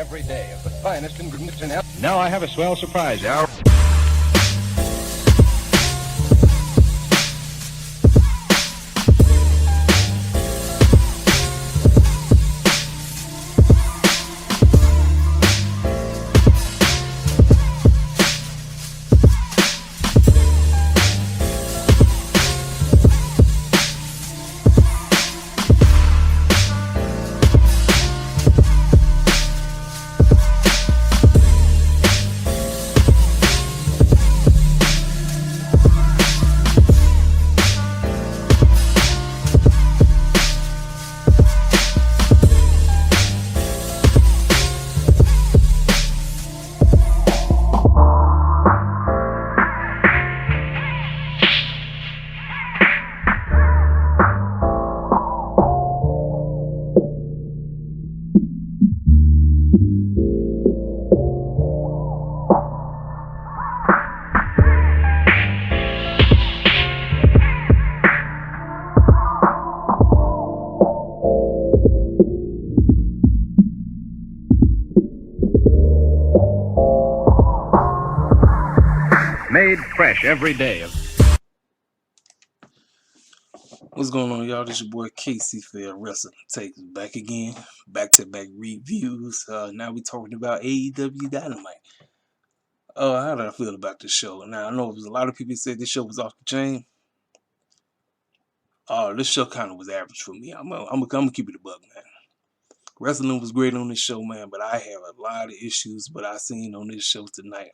every day of the finest ingredients in health. Now I have a swell surprise. Made fresh every day. What's going on, y'all? This your boy Casey for Wrestling Takes back again. Back-to-back reviews. Now we talking about AEWDynamite. How did I feel about this show? Now I know there's a lot of people said this show was off the chain. This show kind of was average for me. I'm gonna keep it a buck, man. Wrestling was great on this show, man, but I have a lot of issues. But I seen on this show tonight,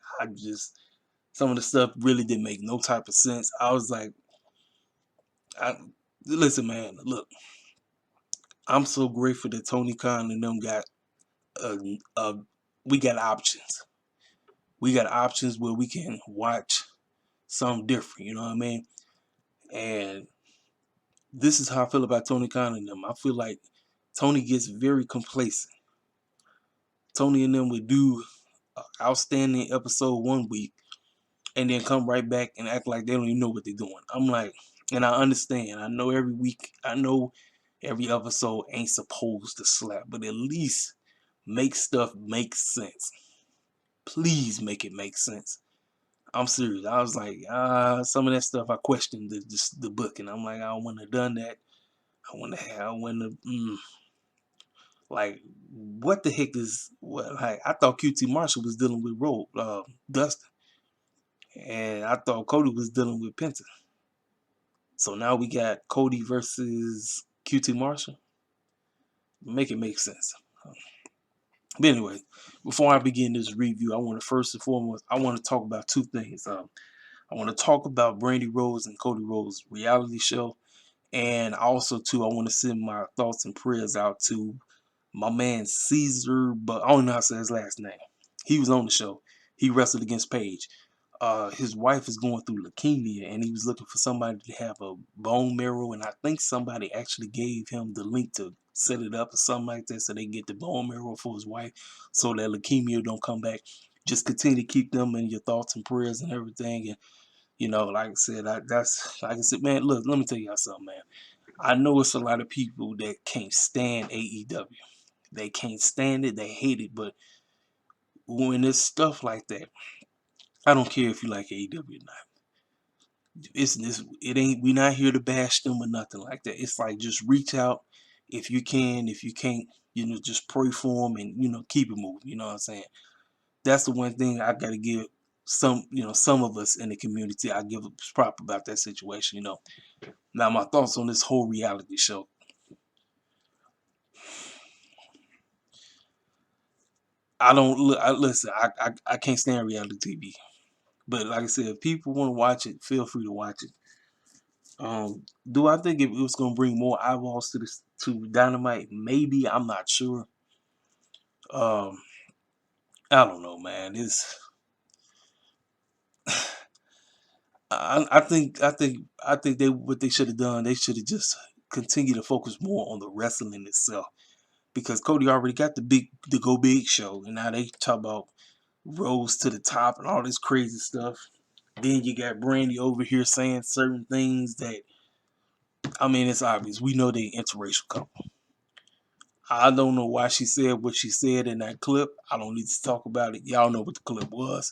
some of the stuff really didn't make no type of sense. I was like, listen, man, look, I'm so grateful that Tony Khan and them got, we got options. We got options where we can watch something different, you know what I mean? And this is how I feel about Tony Khan and them. I feel like Tony gets very complacent. Tony and them would do an outstanding episode one week and then come right back and act like they don't even know what they're doing. I'm like, and I understand. I know every week, I know every episode ain't supposed to slap, but at least make stuff make sense. Please make it make sense. I'm serious. I was like, some of that stuff I questioned the book, and I'm like, I wouldn't have done that. I wouldn't have. Like, what the heck is what? Like, I thought QT Marshall was dealing with Dustin, and I thought Cody was dealing with Penta. So now we got Cody versus QT Marshall. Make it make sense. But anyway, before I begin this review, I want to first and foremost, I want to talk about two things. I want to talk about Brandy Rose and Cody Rhodes reality show. And also, too, I want to send my thoughts and prayers out to my man Caesar, but I don't know how to say his last name. He was on the show. He wrestled against Paige. His wife is going through leukemia, and he was looking for somebody to have a bone marrow, and I think somebody actually gave him the link to set it up or something like that so they get the bone marrow for his wife so that leukemia don't come back. Just continue to keep them in your thoughts and prayers and everything. And, you know, like I said, man, look, let me tell y'all something, man. I know it's a lot of people that can't stand AEW. They can't stand it. They hate it. But when it's stuff like that, I don't care if you like AEW or not. It ain't. We're not here to bash them or nothing like that. It's like just reach out if you can. If you can't, you know, just pray for them and, you know, keep it moving. You know what I'm saying? That's the one thing I gotta give some of us in the community. I give a prop about that situation. You know. Now my thoughts on this whole reality show. Listen. I can't stand reality TV. But like I said, if people want to watch it, feel free to watch it. Do I think it was going to bring more eyeballs to Dynamite? Maybe. I'm not sure. I don't know, man. I think what they should have done, they should have just continued to focus more on the wrestling itself, because Cody already got the Go Big show, and now they talk about Rose to the top and all this crazy stuff. Then you got Brandy over here saying certain things that, I mean, it's obvious. We know they interracial couple. I don't know why she said what she said in that clip. I don't need to talk about it. Y'all know what the clip was.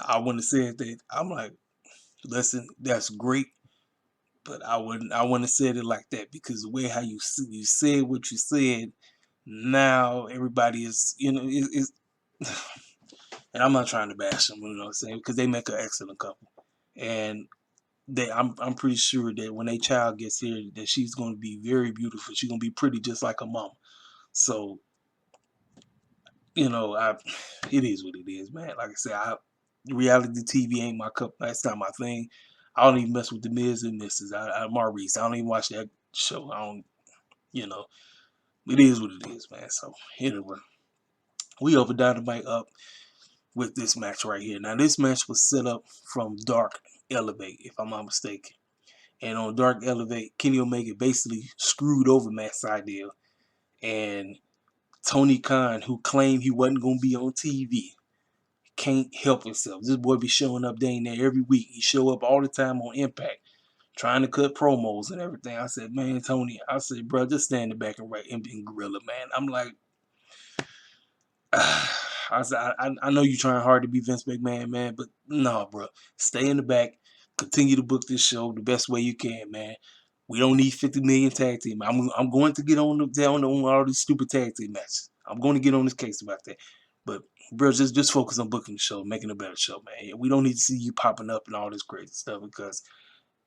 I wouldn't have said that. I'm like, listen, that's great, but I wouldn't have said it like that, because the way how you said what you said, now everybody is, is and I'm not trying to bash them, you know what I'm saying, because they make an excellent couple, and I'm pretty sure that when a child gets here, that she's going to be very beautiful. She's going to be pretty just like her mom. So, it is what it is, man. Like I said, reality TV ain't my cup. That's not my thing. I don't even mess with the Miz and Mrs. Maurice. I don't even watch that show. I don't, you know, it is what it is, man. So anyway, we over Dynamite up with this match right here. Now this match was set up from Dark Elevate, if I'm not mistaken. And on Dark Elevate, Kenny Omega basically screwed over Matt Sydal, and Tony Khan, who claimed he wasn't gonna be on TV, can't help himself. This boy be showing up dang there every week. He show up all the time on Impact, trying to cut promos and everything. I said, man, Tony, I said, bro, just stand in the back and write and gorilla, man. I'm like, I said, I know you're trying hard to be Vince McMahon, man, but no, bro. Stay in the back. Continue to book this show the best way you can, man. We don't need 50 million tag team. I'm going to get on all these stupid tag team matches. I'm going to get on this case about that. But bro, just focus on booking the show, making a better show, man. We don't need to see you popping up and all this crazy stuff, because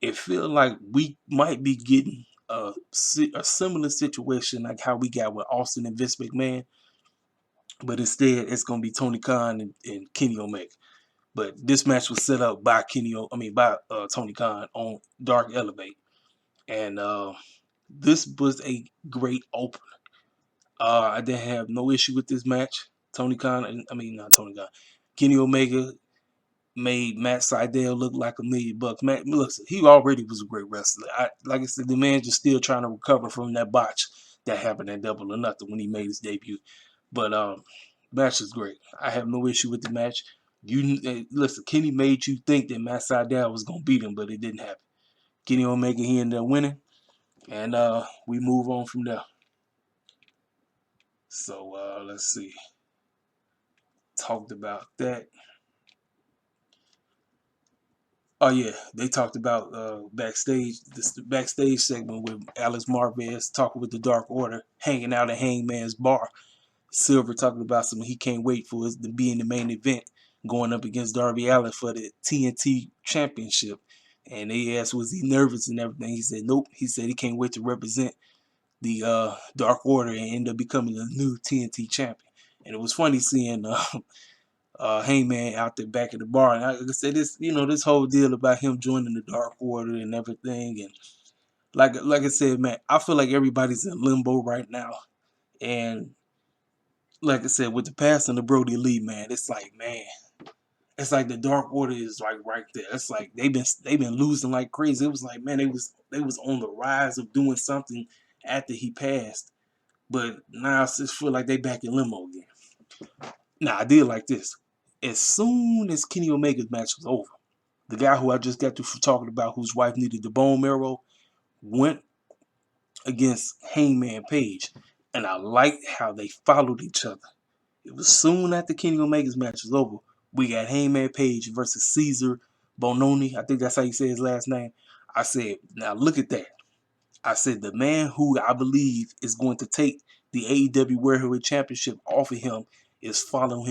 it feels like we might be getting a similar situation like how we got with Austin and Vince McMahon, but instead it's gonna be Tony Khan and Kenny Omega. But this match was set up by Tony Khan on Dark Elevate, and this was a great opener. I didn't have no issue with this match. Not Tony Khan. Kenny Omega made Matt Sydal look like $1,000,000. Matt, look, he already was a great wrestler. Like I said, the man just still trying to recover from that botch that happened at Double or Nothing when he made his debut. But match is great. I have no issue with the match. Listen, Kenny made you think that Matt Sydal was gonna beat him, but it didn't happen. Kenny Omega, he ended up winning, and we move on from there. So let's see. Talked about that. Oh yeah, they talked about the backstage segment with Alex Marvez talking with the Dark Order, hanging out at Hangman's bar. Silver talking about something he can't wait for us to be in the main event, going up against Darby Allin for the TNT Championship. And they asked, was he nervous and everything? He said, nope. He said he can't wait to represent the Dark Order and end up becoming the new TNT champion. And it was funny seeing Hangman out there back at the bar. And like I said, this whole deal about him joining the Dark Order and everything. And like I said, man, I feel like everybody's in limbo right now. And like I said, with the passing of Brody Lee, man, it's like, man, it's like the Dark Order is like right there. It's like they've been losing like crazy. It was like, man, they was on the rise of doing something after he passed, but now I just feel like they back in limbo again. Now I did like this. As soon as Kenny Omega's match was over, the guy who I just got through talking about, whose wife needed the bone marrow, went against Hangman Page, and I liked how they followed each other. It was soon after Kenny Omega's match was over. We got Hangman Page versus Caesar Bononi. I think that's how you say his last name. I said, now look at that. I said, the man who I believe is going to take the AEW World Heavyweight Championship off of him is following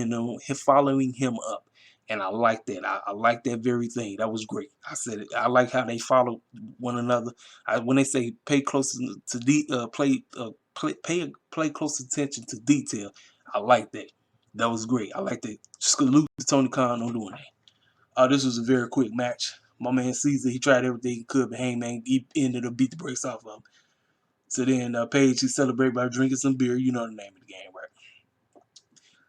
him up. And I like that. I like that very thing. That was great. I said it. I like how they follow one another. When they say pay close pay close attention to detail, I like that. That was great. I like that. Salute to Tony Khan on doing that. This was a very quick match. My man Caesar, he tried everything he could, but Hangman, he ended up beat the brakes off of him. So then Paige, he celebrated by drinking some beer. You know the name of the game, right?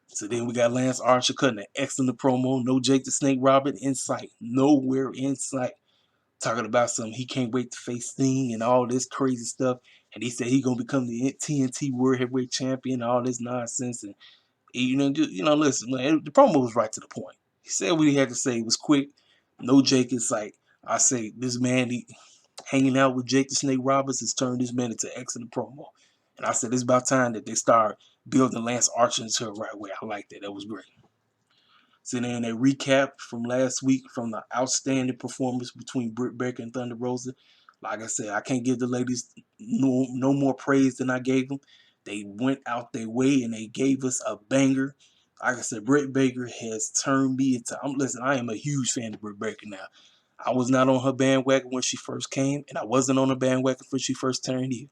So then we got Lance Archer cutting an excellent promo. No Jake the Snake Robin in sight. Nowhere in sight. Talking about something he can't wait to face Sting and all this crazy stuff. And he said he gonna become the TNT World Heavyweight Champion, all this nonsense. And listen, man, the promo was right to the point. He said what he had to say. It was quick. No Jake in sight. I say this man, hanging out with Jake the Snake Roberts has turned this man into excellent promo. And I said it's about time that they start building Lance Archer into a right way. I like that. That was great. So then they recap from last week from the outstanding performance between Britt Baker and Thunder Rosa. Like I said, I can't give the ladies no more praise than I gave them. They went out their way and they gave us a banger. Like I said, Britt Baker has turned me into. I am a huge fan of Britt Baker now. I was not on her bandwagon when she first came, and I wasn't on the bandwagon when she first turned here.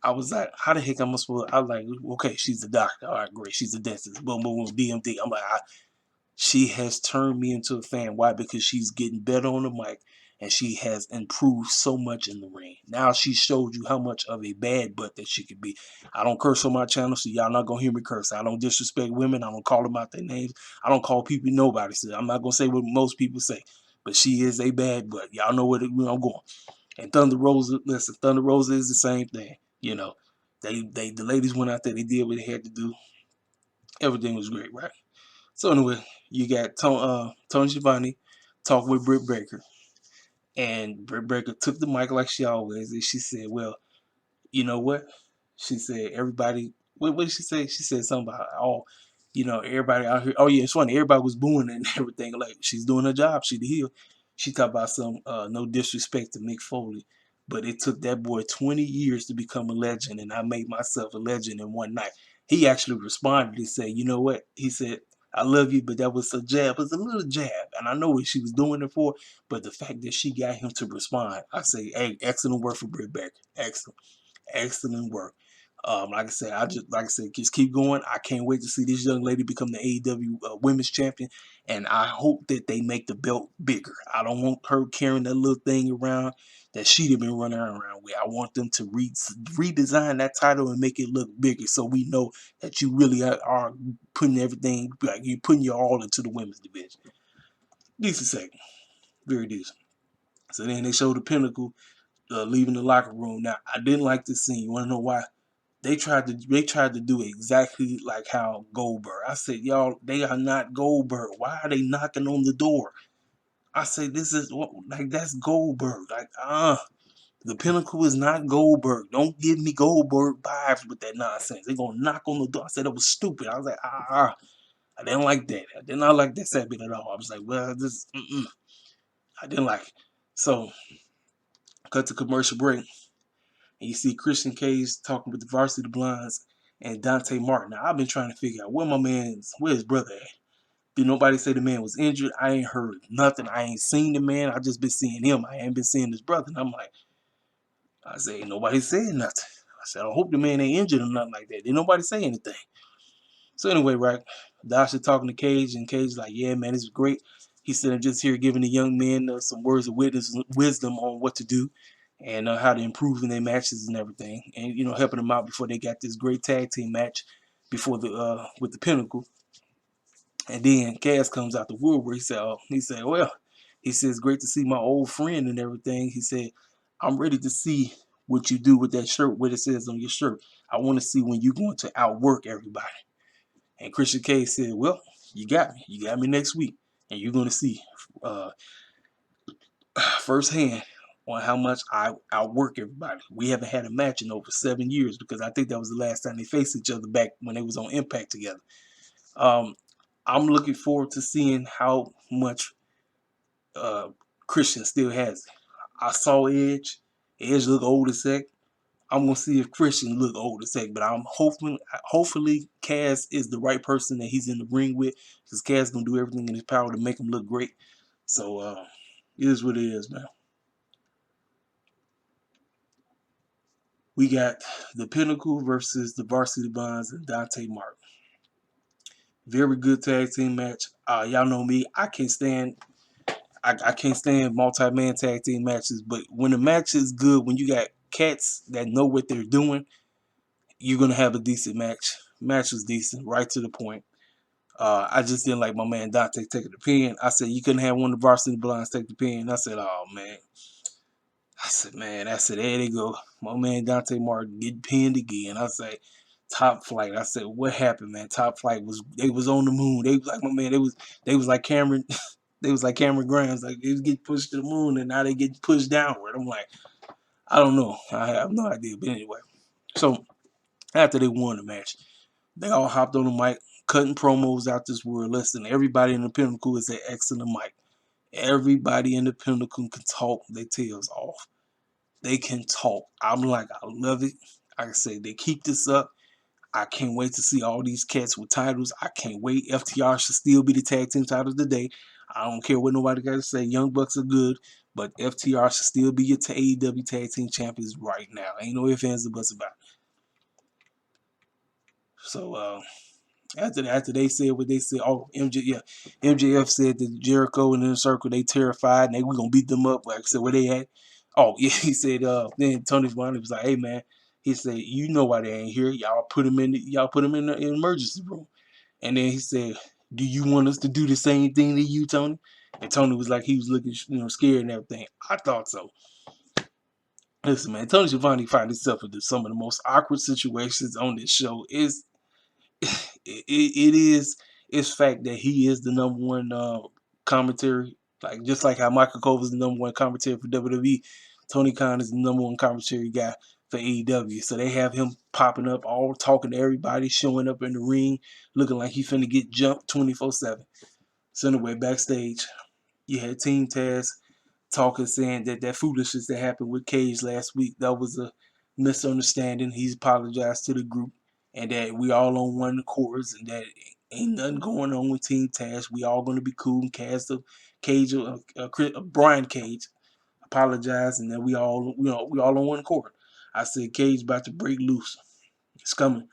I was like, how the heck am I supposed to? I was like, okay, she's a doctor. All right, great. She's a dentist. Boom, boom, boom, DMD. I'm like, she has turned me into a fan. Why? Because she's getting better on the mic and she has improved so much in the ring. Now she showed you how much of a bad butt that she could be. I don't curse on my channel, so y'all not going to hear me curse. I don't disrespect women. I don't call them out their names. I don't call people nobody. So I'm not going to say what most people say. But she is a bad butt. Y'all know where I'm going. And Thunder Rosa, listen, Thunder Rosa is the same thing. You know, the ladies went out there. They did what they had to do. Everything was great, right? So anyway, you got Tony Schiavone talk with Britt Baker. And Britt Baker took the mic like she always. And she said, well, you know what? She said, everybody, what did she say? She said something about, everybody out here. Oh, yeah, it's funny. Everybody was booing and everything. Like, she's doing her job. She the heel. She talked about some, no disrespect to Mick Foley. But it took that boy 20 years to become a legend. And I made myself a legend in one night. He actually responded and said, you know what? He said, I love you, but that was a jab. It was a little jab. And I know what she was doing it for, but the fact that she got him to respond, I say, hey, excellent work for Britt Baker. Excellent work. Like I said, just keep going. I can't wait to see this young lady become the AEW Women's Champion, and I hope that they make the belt bigger. I don't want her carrying that little thing around that she'd have been running around with. I want them to redesign that title and make it look bigger, so we know that you really are putting everything, like you're putting your all into the women's division. Decent segment, very decent. So then they showed the Pinnacle leaving the locker room. Now I didn't like this scene. You want to know why? They tried to do exactly like how Goldberg. I said, y'all, they are not Goldberg. Why are they knocking on the door? I said, this is like that's Goldberg. Like, the Pinnacle is not Goldberg. Don't give me Goldberg vibes with that nonsense. They're gonna knock on the door. I said it was stupid. I was like, I didn't like that. I did not like that segment at all. I was like, well, I didn't like it. So, cut to commercial break. And you see Christian Cage talking with the Varsity Blondes and Dante Martin. Now, I've been trying to figure out where his brother at. Did nobody say the man was injured? I ain't heard nothing. I ain't seen the man. I just been seeing him. I ain't been seeing his brother. And I'm like, I say, ain't nobody saying nothing. I said, I hope the man ain't injured or nothing like that. Did nobody say anything? So anyway, right, Dasha talking to Cage, and Cage like, yeah, man, this is great. He said, I'm just here giving the young men some words of wisdom on what to do and how to improve in their matches and everything, and helping them out before they got this great tag team match before with the Pinnacle. And then Cass comes out the woodwork. He said, well, he says, great to see my old friend and everything. He said, I'm ready to see what you do with that shirt, what it says on your shirt. I want to see when you're going to outwork everybody. And Christian Cage said, well, you got me. You got me next week. And you're going to see firsthand on how much I outwork everybody. We haven't had a match in over 7 years because I think that was the last time they faced each other back when they was on Impact together. I'm looking forward to seeing how much Christian still has it. I saw Edge. Edge look old as heck. I'm gonna see if Christian look old as heck, but I'm hopefully Cass is the right person that he's in the ring with, because Cass gonna do everything in his power to make him look great. So it is what it is, man. We got the Pinnacle versus the Varsity Bonds and Dante Martin. Very good tag team match. Y'all know me. I can't stand multi-man tag team matches, but when the match is good, when you got cats that know what they're doing, you're gonna have a decent match. Match was decent, right to the point. I just didn't like my man Dante taking the pin. I said, you couldn't have one of the Varsity Blondes take the pin. I said, oh man. I said, man, there they go. My man Dante Martin get pinned again. I say, Top Flight. I said, what happened, man? Top Flight they was on the moon. They was like, my man, they was like Cameron. They was like Cameron Grimes. Like, they was getting pushed to the moon, and now they get pushed downward. I'm like, I don't know. I have no idea. But anyway, so after they won the match, they all hopped on the mic, cutting promos out this world. Listen, everybody in the Pinnacle is an excellent mic. Everybody in the Pinnacle can talk their tails off. They can talk. I'm like, I love it. Like I say, they keep this up. I can't wait to see all these cats with titles. I can't wait. FTR should still be the tag team titles today. I don't care what nobody got to say. Young Bucks are good, but FTR should still be your AEW tag team champions right now. Ain't no ifs, ands, or buts about it. So after they said what they said, MJF said that Jericho and Inner Circle, they terrified and we gonna beat them up. Like I said, where they at? Oh yeah, he said. Then Tony Schiavone was like, "Hey man," he said, "You know why they ain't here? Y'all put them in the emergency room." And then he said, "Do you want us to do the same thing to you, Tony?" And Tony was like, he was looking, scared and everything. I thought so. Listen, man, Tony Schiavone find himself into some of the most awkward situations on this show. It is it's fact that he is the number one commentary, like just like how Michael Cole is the number one commentary for WWE. Tony Khan is the number one commentary guy for AEW. So they have him popping up, all talking to everybody, showing up in the ring, looking like he finna get jumped 24/7. So anyway, backstage, you had Team Taz talking, saying that foolishness that happened with Cage last week, that was a misunderstanding. He's apologized to the group, and that we all on one accord, and that ain't nothing going on with Team Taz. We all gonna be cool. And Cage, Brian Cage, apologized, and that we all on one accord. I said Cage about to break loose. It's coming.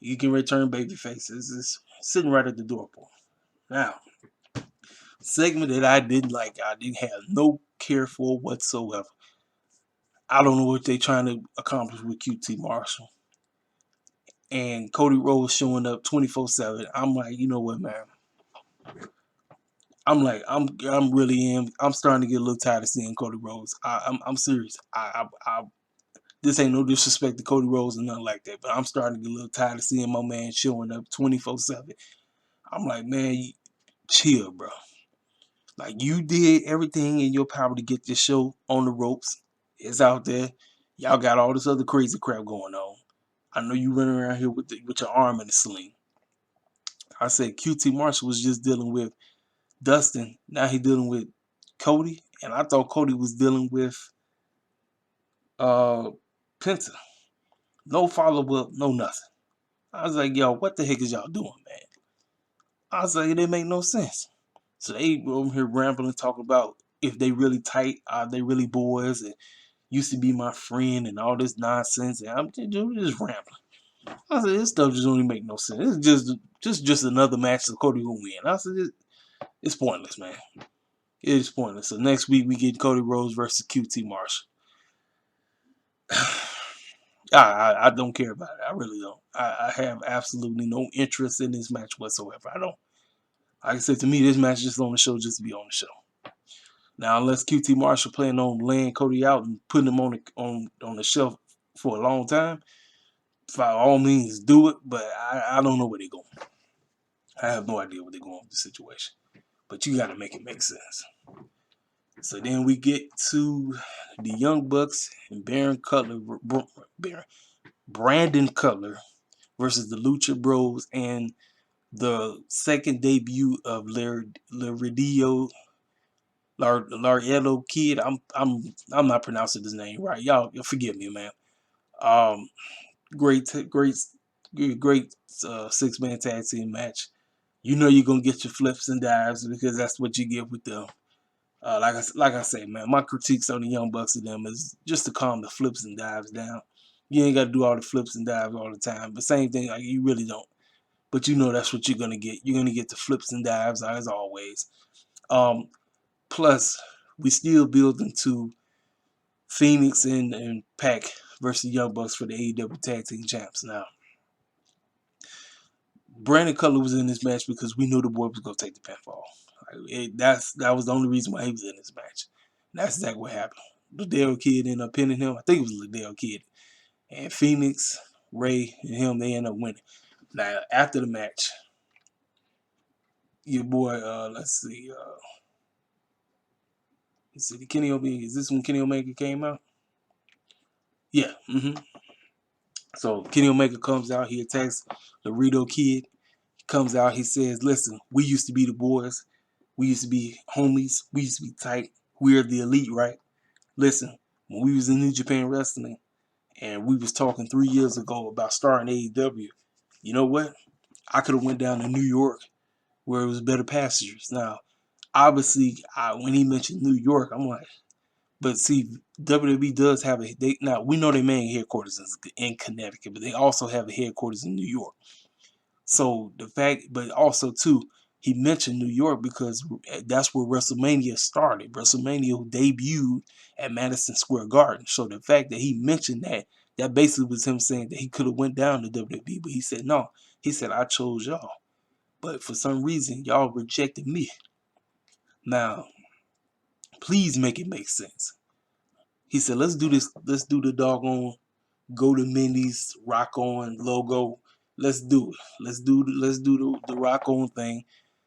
You can return babyface. It's sitting right at the door, boy. Now, segment that I didn't like, I didn't have no care for whatsoever. I don't know what they're trying to accomplish with QT Marshall. And Cody Rhodes showing up 24/7. I'm like, you know what, man? I'm like, I'm starting to get a little tired of seeing Cody Rhodes. I'm serious. This ain't no disrespect to Cody Rhodes or nothing like that, but I'm starting to get a little tired of seeing my man showing up 24/7. I'm like, man, chill, bro. Like, you did everything in your power to get this show on the ropes. It's out there. Y'all got all this other crazy crap going on. I know you running around here with your arm in a sling. I said QT Marshall was just dealing with Dustin. Now he dealing with Cody. And I thought Cody was dealing with Penta. No follow-up, no nothing. I was like, yo, what the heck is y'all doing, man? I was like, it didn't make no sense. So they over here rambling, talking about if they really tight, are they really boys, and used to be my friend and all this nonsense. And I'm just rambling. I said, this stuff just don't even make no sense. It's just another match that Cody will win. I said, it's pointless, man. It is pointless. So next week we get Cody Rhodes versus QT Marshall. I don't care about it. I really don't. I have absolutely no interest in this match whatsoever. I don't. Like I said, to me, this match is just on the show just to be on the show. Now, unless QT Marshall planning on laying Cody out and putting him on the shelf for a long time, by all means do it. But I don't know where they're going. I have no idea where they're going with the situation. But you got to make it make sense. So then we get to the Young Bucks and Brandon Cutler versus the Lucha Bros and the second debut of Laredo Kid. I'm not pronouncing his name right. Y'all forgive me, man. Great 6-man tag team match. You know you're gonna get your flips and dives because that's what you get with them. Like I say, man, my critiques on the Young Bucks and them is just to calm the flips and dives down. You ain't got to do all the flips and dives all the time. But same thing, like, you really don't. But you know that's what you're gonna get. You're gonna get the flips and dives as always. Plus, we still building to Phoenix and Pac versus Young Bucks for the AEW Tag Team Champs. Now, Brandon Cutler was in this match because we knew the boy was gonna take the pinfall. That was the only reason why he was in this match. And that's exactly what happened. Liddell Kid ended up pinning him. I think it was Liddell Kid. And Phoenix, Ray, and him, they end up winning. Now, after the match, your boy, let's see, Kenny Omega, is this when Kenny Omega came out? Yeah. So Kenny Omega comes out. He attacks the Rito Kid. He comes out. He says, "Listen, we used to be the boys. We used to be homies. We used to be tight. We're the elite, right? Listen, when we was in New Japan Wrestling and we was talking 3 years ago about starting AEW, you know what? I could have went down to New York where it was better passengers. Now, obviously, when he mentioned New York, I'm like, but see, WWE does have now we know their main headquarters is in Connecticut, but they also have a headquarters in New York. So the fact, but also too, he mentioned New York because that's where WrestleMania started. WrestleMania debuted at Madison Square Garden. So the fact that he mentioned that basically was him saying that he could have went down to WWE, but he said no. He said I chose y'all, but for some reason y'all rejected me. Now, please make it make sense. He said, let's do this. Let's do the doggone go to Mindy's rock on logo. Let's do it. Let's do the rock on thing.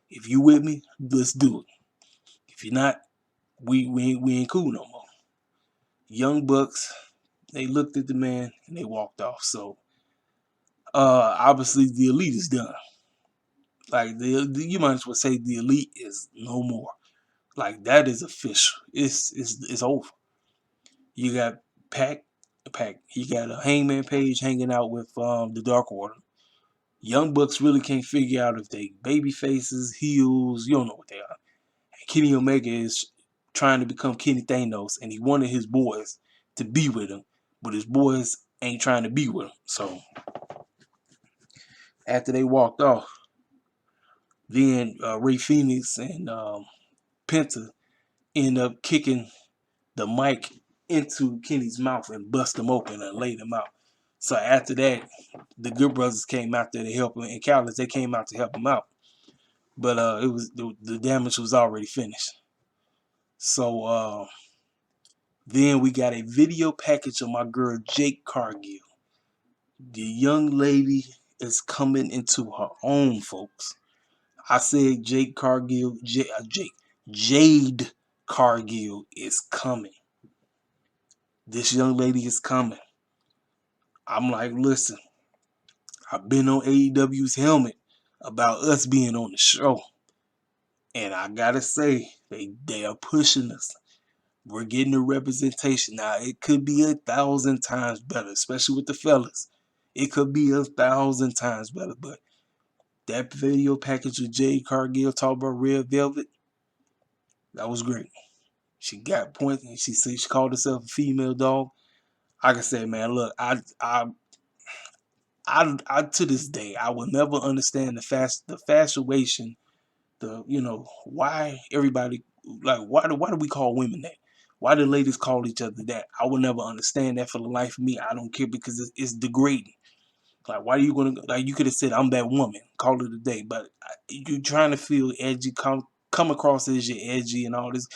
If you with me, let's do it. If you're not, we ain't cool no more. Young Bucks, they looked at the man and they walked off. So obviously the elite is done. Like you might as well say the elite is no more. Like that is official. It's over. You got Pac. You got a Hangman Page hanging out with the Dark Order. Young Bucks really can't figure out if they baby faces, heels. You don't know what they are. And Kenny Omega is trying to become Kenny Thanos, and he wanted his boys to be with him, but his boys ain't trying to be with him. So after they walked off, then Ray Phoenix and Penta end up kicking the mic into Kenny's mouth and bust him open and laid him out. So after that, the Good Brothers came out there to help him, and Callis, they came out to help him out. But it was the damage was already finished. So then we got a video package of my girl Jade Cargill. The young lady is coming into her own, folks. I said Jade Cargill, Jade Cargill is coming. This young lady is coming. I'm like, listen, I've been on AEW's helmet about us being on the show. And I gotta say, they are pushing us. We're getting the representation. Now, it could be 1,000 times better, especially with the fellas. It could be 1,000 times better. But that video package with Jade Cargill talking about Red Velvet, that was great. She got points and she said she called herself a female dog. Like I said, man, look, I to this day, I will never understand the fascination, why everybody, like, why do we call women that? Why do ladies call each other that? I will never understand that for the life of me. I don't care because it's degrading. Like, why are you gonna, like, you could have said I'm that woman, call it a day, but you're trying to feel edgy, come across as you're edgy and all this.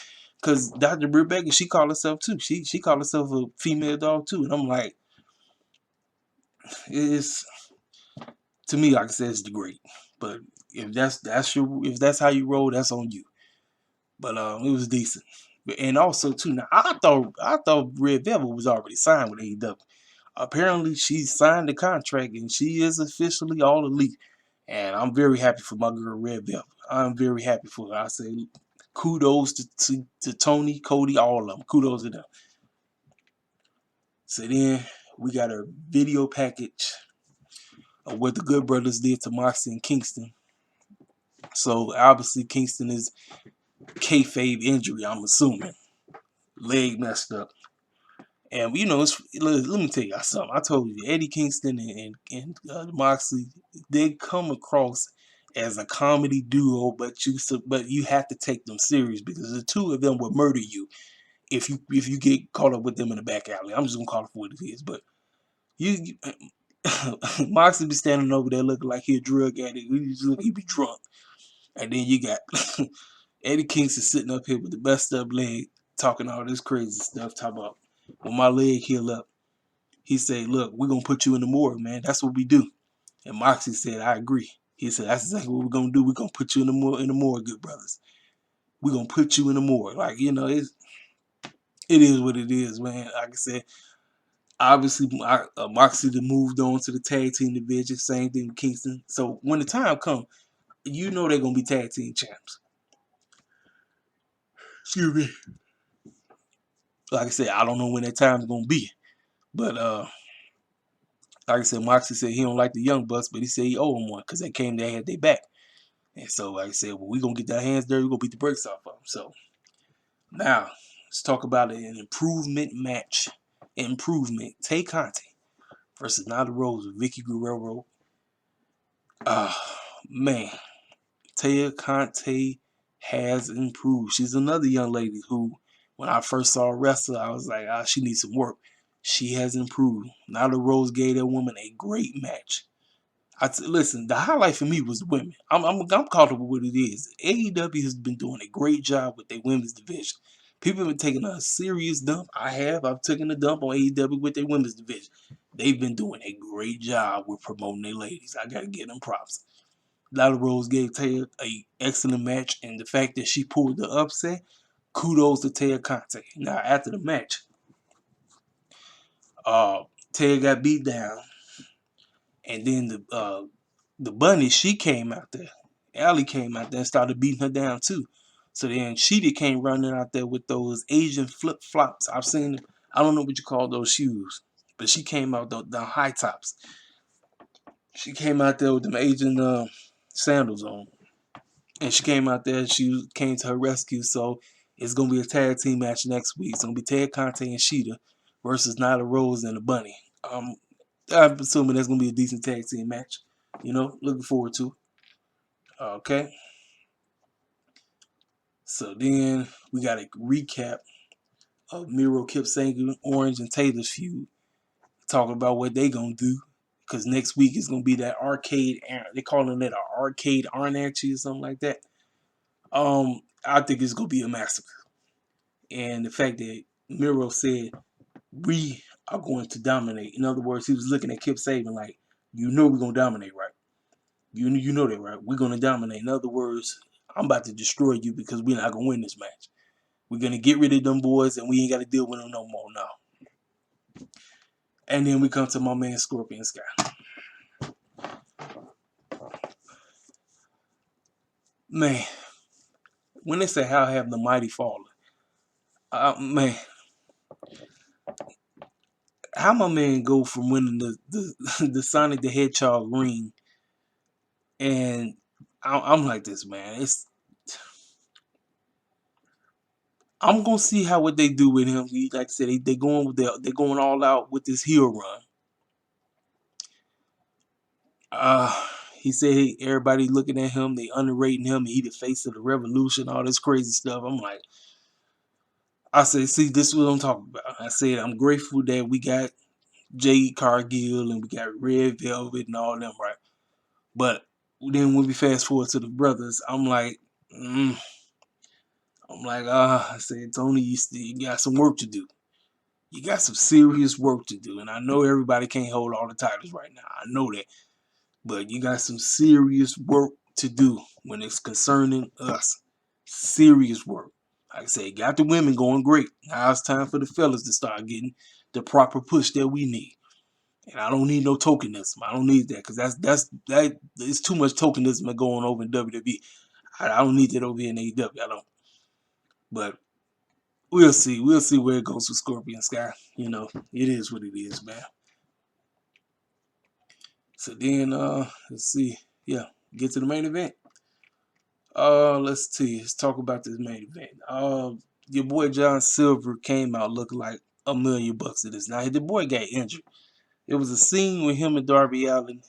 Cause Dr. Britt Baker, she called herself too. She called herself a female dog too, and I'm like, it's, to me, like I said, it's degrading. But if that's how you roll, that's on you. But it was decent. And also too, now I thought Red Velvet was already signed with AEW. Apparently she signed the contract and she is officially all elite. And I'm very happy for my girl Red Velvet. I'm very happy for her. I say kudos to Tony, Cody, all of them. Kudos to them. So then we got a video package of what the Good Brothers did to Moxley and Kingston. So obviously Kingston is kayfabe injury, I'm assuming. Leg messed up. And let me tell you something. I told you, Eddie Kingston and Moxley, they come across as a comedy duo, but you have to take them serious because the two of them will murder you if you get caught up with them in the back alley. I'm just gonna call it for what it is. But you Moxley be standing over there looking like he a drug addict. He be drunk, and then you got Eddie Kingston sitting up here with the messed up leg, talking all this crazy stuff, talking about when my leg heal up. He said, look, we're going to put you in the morgue, man. That's what we do. And Moxie said, I agree. He said, that's exactly what we're going to do. We're going to put you in the morgue, good brothers. We're going to put you in the morgue. Like, it is what it is, man. Like I said, Obviously, Moxley moved on to the tag team division. Same thing with Kingston. So when the time comes, you know they're gonna be tag team champs. Excuse me. Like I said, I don't know when that time's gonna be, but like I said, Moxley said he don't like the Young Bucks, but he said he owe them one because they came there, had their back. And so, like I said, well, we're going to get our hands dirty. We're going to beat the brakes off of them. So, now, let's talk about an improvement match. Improvement. Tay Conti versus Nyla Rose with Vicky Guerrero. Man, Tay Conti has improved. She's another young lady who, when I first saw her wrestle, I was like, she needs some work. She has improved. Nyla Rose gave that woman a great match. Listen, the highlight for me was the women. I'm comfortable with it is. AEW has been doing a great job with their women's division. People have been taking a serious dump. I've taken a dump on AEW with their women's division. They've been doing a great job with promoting their ladies. I gotta give them props. Nyla Rose gave Taya an excellent match, and the fact that she pulled the upset, kudos to Taya Conte. Now after the match, Taya got beat down. And then the bunny, she came out there. Allie came out there and started beating her down too. So then Sheeta came running out there with those Asian flip flops. I've seen, I don't know what you call those shoes, but she came out the high tops. She came out there with them Asian sandals on, and she came out there. She came to her rescue. So it's gonna be a tag team match next week. It's gonna be Ted Conte and Sheeta versus Nyla Rose and the Bunny. I'm assuming that's gonna be a decent tag team match. You know, looking forward to it. Okay. So then we got a recap of Miro, Kip Sabian, Orange, and Taylor's feud. Talking about what they gonna do. Because next week is gonna be that arcade. They calling it an arcade anarchy or something like that. I think it's gonna be a massacre. And the fact that Miro said we are going to dominate. In other words, he was looking at Kip Sabian like, you know we're gonna dominate, right? You know that, right? We're gonna dominate. In other words, I'm about to destroy you because we're not gonna win this match. We're gonna get rid of them boys and we ain't gotta deal with them no more now. And then we come to my man Scorpion Sky. Man, when they say how have the mighty fallen, man, how my man go from winning the Sonic the Hedgehog ring, and I'm like this, man. I'm gonna see what they do with him. Like I said, they going all out with this heel run. He said everybody looking at him, they underrating him. He the face of the revolution, all this crazy stuff. I'm like, I said, see, this is what I'm talking about. I said, I'm grateful that we got Jade Cargill and we got Red Velvet and all them, right? But then when we fast forward to the brothers, I'm like, I said, Tony, you got some work to do. You got some serious work to do. And I know everybody can't hold all the titles right now. I know that. But you got some serious work to do when it's concerning us. Serious work. Like I say, got the women going great. Now it's time for the fellas to start getting the proper push that we need. And I don't need no tokenism. I don't need that because that it's too much tokenism going over in WWE. I don't need that over here in AEW. I don't. But we'll see. We'll see where it goes with Scorpion Sky. You know, it is what it is, man. So then, let's see. Yeah, get to the main event. Let's see. Let's talk about this main event. Your boy John Silver came out looking like $1 million at this. Now the boy got injured. It was a scene with him and Darby Allin.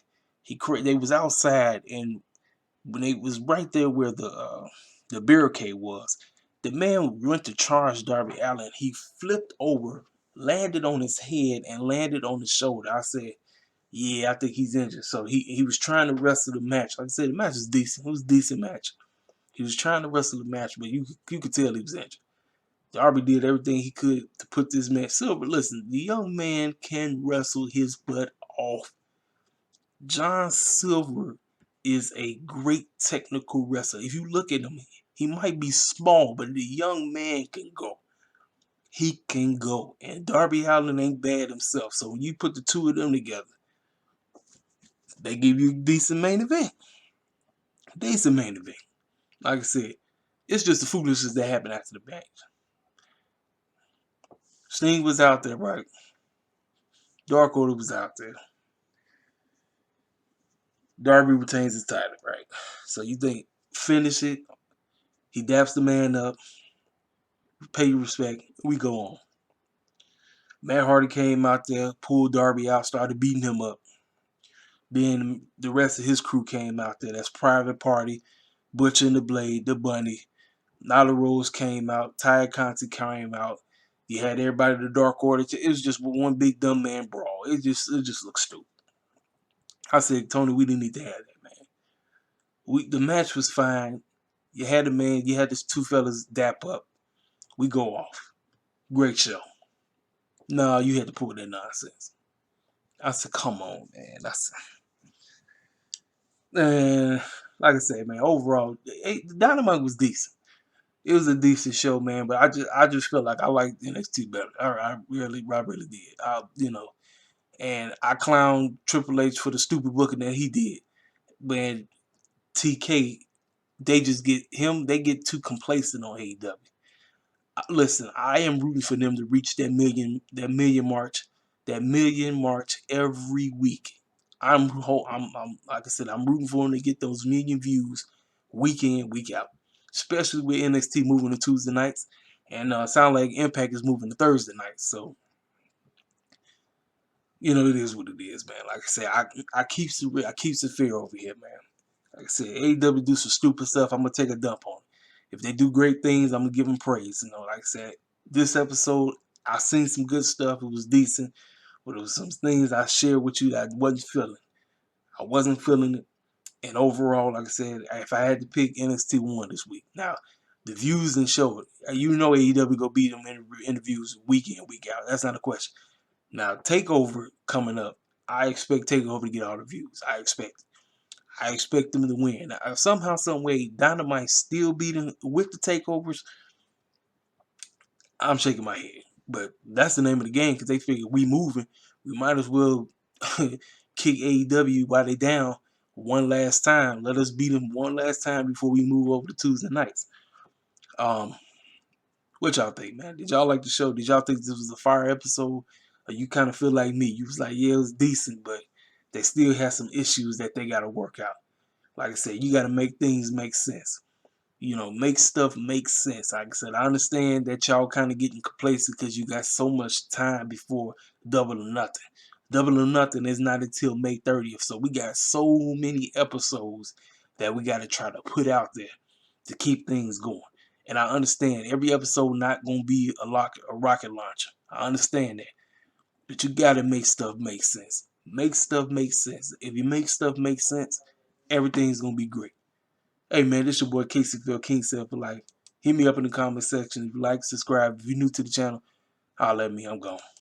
They was outside, and when they was right there where the barricade was, the man went to charge Darby Allin. He flipped over, landed on his head, and landed on his shoulder. I said, yeah, I think he's injured. So he was trying to wrestle the match. Like I said, the match was decent. It was a decent match. He was trying to wrestle the match, but you could tell he was injured. Darby did everything he could to put this man Silver. Listen, the young man can wrestle his butt off. John Silver is a great technical wrestler. If you look at him, he might be small, but the young man can go. he can go. And Darby Allin ain't bad himself. So when you put the two of them together, they give you a decent main event. Decent main event. Like I said, it's just the foolishness that happened after the match. Sting was out there, right? Dark Order was out there. Darby retains his title, right? So you think, finish it. He daps the man up. Pay your respect. We go on. Matt Hardy came out there, pulled Darby out, started beating him up. Then the rest of his crew came out there. That's Private Party, Butcher and the Blade, the Bunny. Nyla Rose came out. Ty Conti came out. You had everybody in the Dark Order. It was just one big dumb man brawl. It just looks stupid. I said, Tony, we didn't need to have that, man. The match was fine. You had the man. You had these two fellas dap up. We go off. Great show. No, you had to pull that nonsense. I said, come on, man. Like I said, man, overall, Dynamite was decent. It was a decent show, man. But I just felt like I liked NXT better. I really did. And I clowned Triple H for the stupid booking that he did. When TK, they get too complacent on AEW. Listen, I am rooting for them to reach that million march every week. I'm like I said, I'm rooting for them to get those million views week in, week out. Especially with NXT moving to Tuesday nights, and sound like Impact is moving to Thursday nights. So it is what it is, man. Like I said, I keeps it fair over here, man. Like I said, AEW do some stupid stuff. I'm gonna take a dump on it. If they do great things, I'm gonna give them praise. Like I said, this episode I seen some good stuff. It was decent, but there was some things I shared with you that I wasn't feeling. I wasn't feeling it. And overall, like I said, if I had to pick, NXT won this week. Now, the views and show it. AEW go beat them in interviews week in, week out. That's not a question. Now, TakeOver coming up. I expect TakeOver to get all the views. I expect them to win. Now, somehow, some way, Dynamite still beating with the takeovers. I'm shaking my head. But that's the name of the game because they figure we moving. We might as well kick AEW while they down one last time. Let us beat them one last time before we move over to Tuesday nights. What y'all think, man? Did y'all like the show? Did y'all think this was a fire episode? Or you kind of feel like me? You was like, yeah, it was decent, but they still have some issues that they got to work out. Like I said, you got to make things make sense. Make stuff make sense. Like I said, I understand that y'all kind of getting complacent because you got so much time before Double or Nothing. Double or Nothing is not until May 30th. So we got so many episodes that we got to try to put out there to keep things going. And I understand every episode not going to be a rocket launcher. I understand that. But you got to make stuff make sense. Make stuff make sense. If you make stuff make sense, everything's going to be great. Hey, man, this your boy Caseyville, King Self for Life. Hit me up in the comment section if you like, subscribe. If you're new to the channel, holler at me. I'm gone.